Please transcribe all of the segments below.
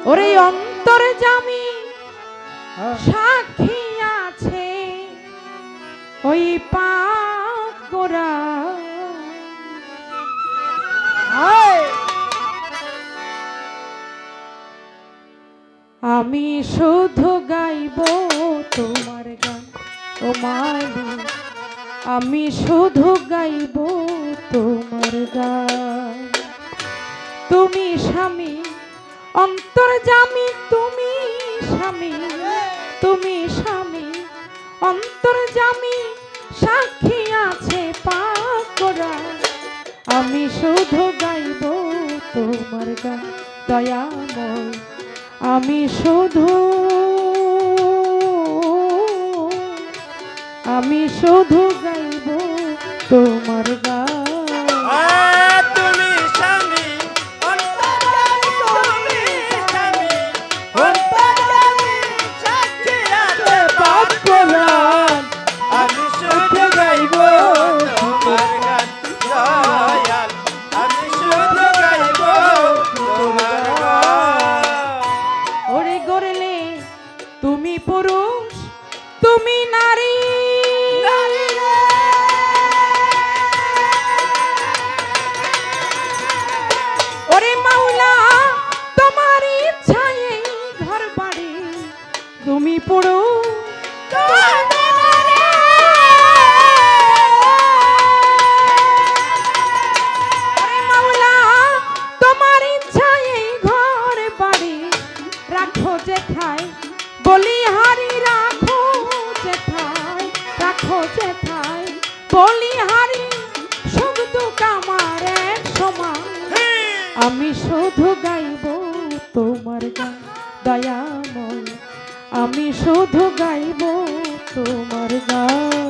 ওরে অন্তর্যামী সাক্ষী আছে ওই পাক করা আমি শুধু গাইব তোমার গান ও মালিক আমি শুধু গাইব তোমার গান তুমি স্বামী অন্তর্যামী তুমি স্বামী অন্তর্যামী সাক্ষী আছে পাক করা আমি শুধু গাইব তোমার গান দয়াময় আমি শুধু গাইব তোমার গান তুমি পুরুষ তুমি নারী ওরে মাওলা তোমার ইচ্ছায় ঘর বাড়ি তুমি পুরুষ মাওলা তোমার ইচ্ছায় ঘর বাড়ি রাখো যেথায় বলিহারি রাখো যেথায় বলিহারি সুখ দুঃখ আমার এক সমান আমি শুধু গাইব তোমার গান দয়াময় আমি শুধু গাইব তোমার গান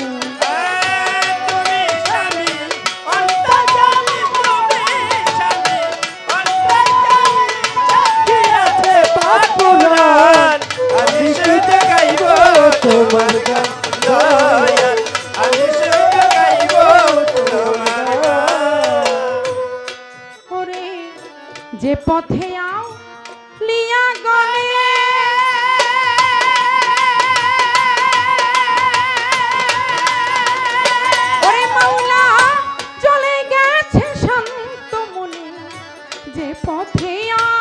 তোমার গান দয়াল আমি শুধু গাইব তোমার গান ওরে যে পথে আও লিয়া গলে ওরে মাওলা চলে গেছে শান্ত মনে যে পথে আও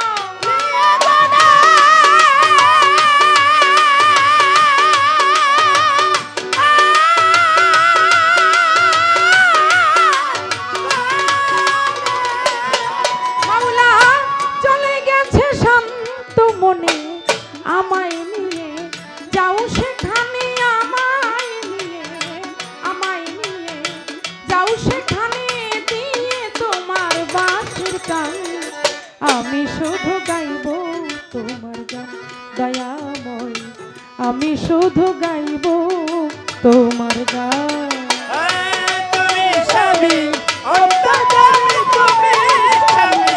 মনে আমায় নিয়ে যাও সেখানে আমায় নিয়ে যাও সেখানে দিয়ে তোমার বাঁশির গান আমি শুধু গাইব তোমার গান দয়াময় আমি শুধু গাইব তোমার গান তুমি স্বামী অন্তর্যামী তুমি স্বামী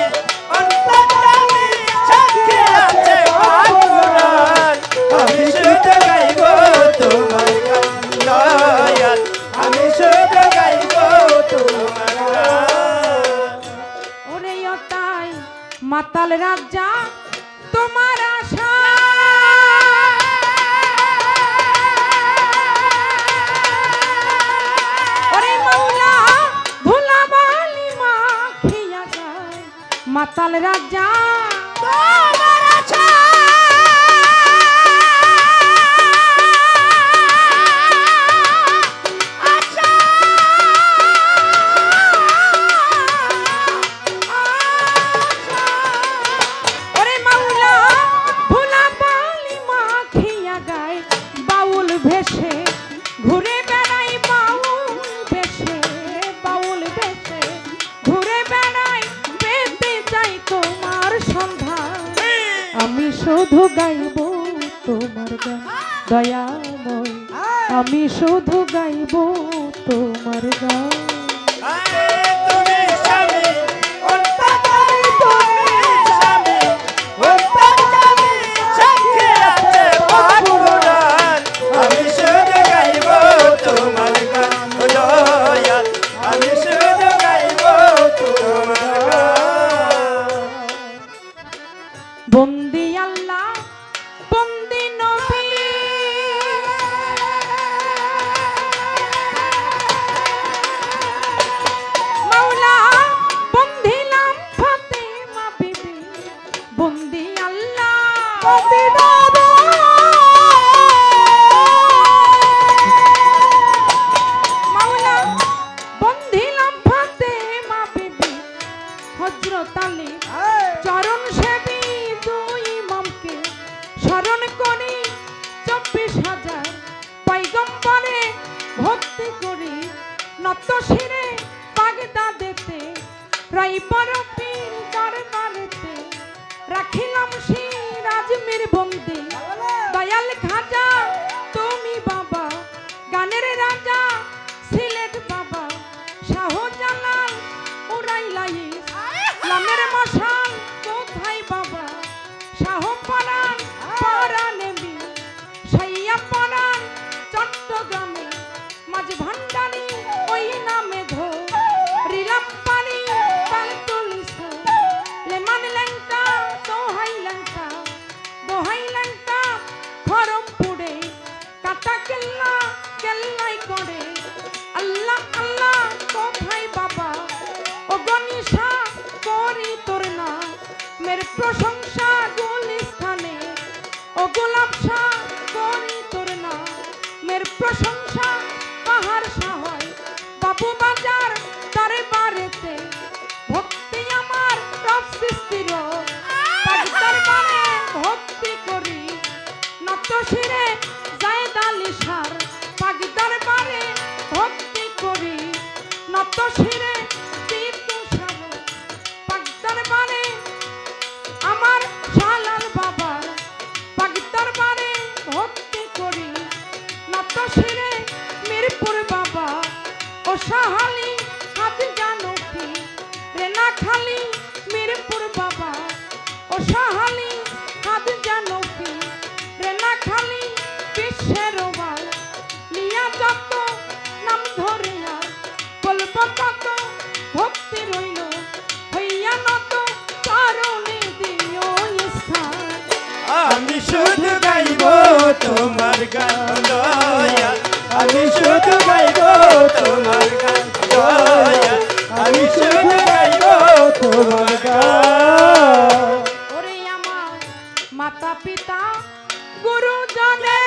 অন্তর্যামী সাক্ষী আছে ভগবান আমি শুধু গাইব তোমার গান দয়াল আমি শুধু গাইব তোমার গান ওরে তাই মাতাল রাজা তোমার আশা ওরে মাওলা ভোলাবালি মাখিয়া যায় মাতাল রাজা তোমার আশা ভেসে ঘুরে বেড়াই বাউল ভেসে ঘুরে বেড়াই পেতে চাই তোমার সন্ধান আমি শুধু গাইব তোমার গান দয়াময় আমি শুধু গাইব তোমার গান তুমি স্বামী অন্তর্যামী তুমি স্বামী অন্তর্যামী সাক্ষী আছে ভগবান আমি শুধু গাইব তোমার গান দয়াল আমি শুধু গাইব তোমার গান বন্দি আল্লাহ বন্দি নবী মাওলা বন্দিলাম ফাতেমা বিবি বন্দি আল্লাহ বন্দি নবী মাওলা বন্দিলাম ফাতেমা বিবি হযরত আলী চরণ সেবী দুই ইমামকে স্মরণ করি 24,000 পয়গম্বরে ভক্তি করি নত শিরে বাগদাদেতে রাইবার পীর দরবারেতে রাখিলাম সিরাজ মীর বন্দি দয়াল খাজা তুমি বাবা গানের রাজা সিলেট বাবা শাহজালাল উড়াইলাই লামের মশাল কোথায় বাবা শাহ পরাণ পরাণেবি সাইয়া পরাণ চট্টগ্রামে মাঝ ভান্ডারি ওই নামে ধো রিলাম পানি পালতুলিস লেমান লেংটা দোহাই লেংটা খরমপুরে কাটা কেল্লা কেল্লাই করে আল্লাহ আল্লাহ কোথায় বাবা ও গনিশা করি তোর না মের প্রশংসা গুলিস্থানে ও গোলাপ শাহ করি তোর না মের প্রশংসা পাহাড় সাহায় বাবু বাজার তারে বারেতে ভক্তি আমার রব সৃষ্টির দরবারে ভক্তি করি নত শিরে জায়েদ আলী সার পাক দরবারে ভক্তি করি নত শিরে তিতু সার পাক দরবারে আমার শালাল বাবার পাক দরবারে ভক্তি করি নত শিরে মিরপুর বাবা ও শাহালি হাত জানো কি রেনা খালি মিরপুর বাবা ও শাহালি হাত জানো কি রেনা খালি বিশ্বের ওয়াল লিয়া যত নাম ধরে আর বলবো কত ভক্তি রইল হইয়া নত চরণে দিও স্থান আমি শুধু গাইব তোমার গান দয়াল আমি শুধু গাইব তোমার গান দয়াল আমি শুধু গাইব তোমার গান ওরে আমার মাতা পিতা গুরুজনে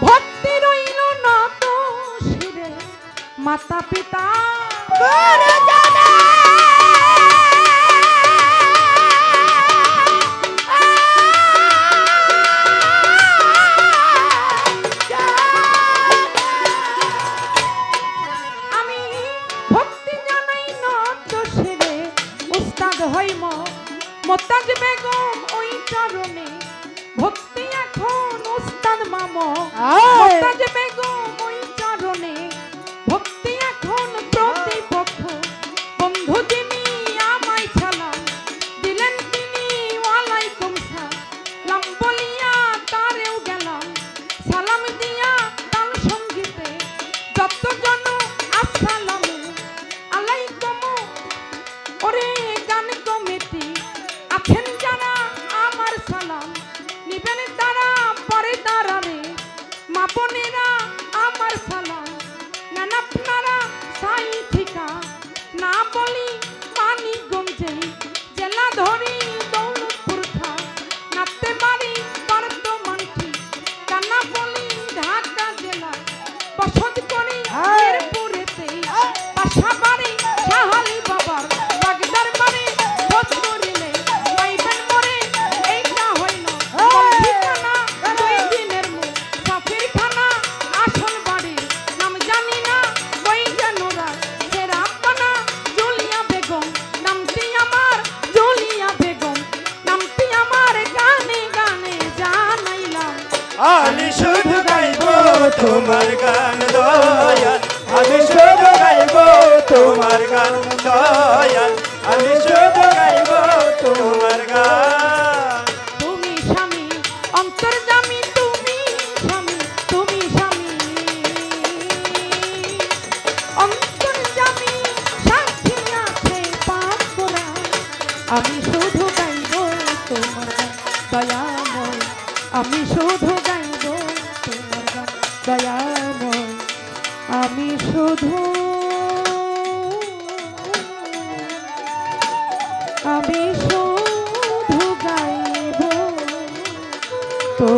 ভক্তি রইল না তো শিরে মাতা পিতা গুরুজনে আমি ভক্তি জানাই নত শিরে উস্তাদ হইম মোতাজ বেগম ওই চরণে ভক্তি এখন উস্তাদ মাম মোতাজ বেগম ওই চরণে ভক্তি এখন প্রতিপক্ষ বন্ধু যিনি আমায় ছালাম দিলেন তিনি ওয়ালাইকুম সালাম বলিয়া তারেও গেলাম সালাম দিয়া তাল সঙ্গীতে যতজন আসসালামু আলাইকুম ওরে গান কমিটি আছেন যারা আমার সালাম নিবেন তারা পরে দাঁড়ারে মা বোনেরা আমার সালাম নেন আপনারা সাই ঠিকা না বলি মানিকগঞ্জে জেলা ধরি দৌলতপুর থা নাতে বাড়ি বর্ধমানটি কানা বলি ঢাকা জেলা বসত করি মিরপুরেতে বাসা বাড়ি শাহালি বাবার বাগদার বাড়ি বছরিলে পাইবেন মরে এইটা হইল ঠিকানা 2 দিনের মুখ সাফির খানা আসল বাড়ি নাম জানি না ওই জানোরা সেরা আপনা জুলিয়া বেগম নামটি আমার জুলিয়া বেগম নামটি আমার গানে গানে জানাইলাম আমি শুধু গাইব তোমার গান দয়াল আমি শুধু গাইব তোমার গান দয়াল আমি শুধু গাইব তোমার গান তুমি স্বামী অন্তর্যামী তুমি স্বামী অন্তর তোমার গান দয়াময় আমি শুধু গাইব তোমার গান দয়াময় আমি শুধু গাইব তো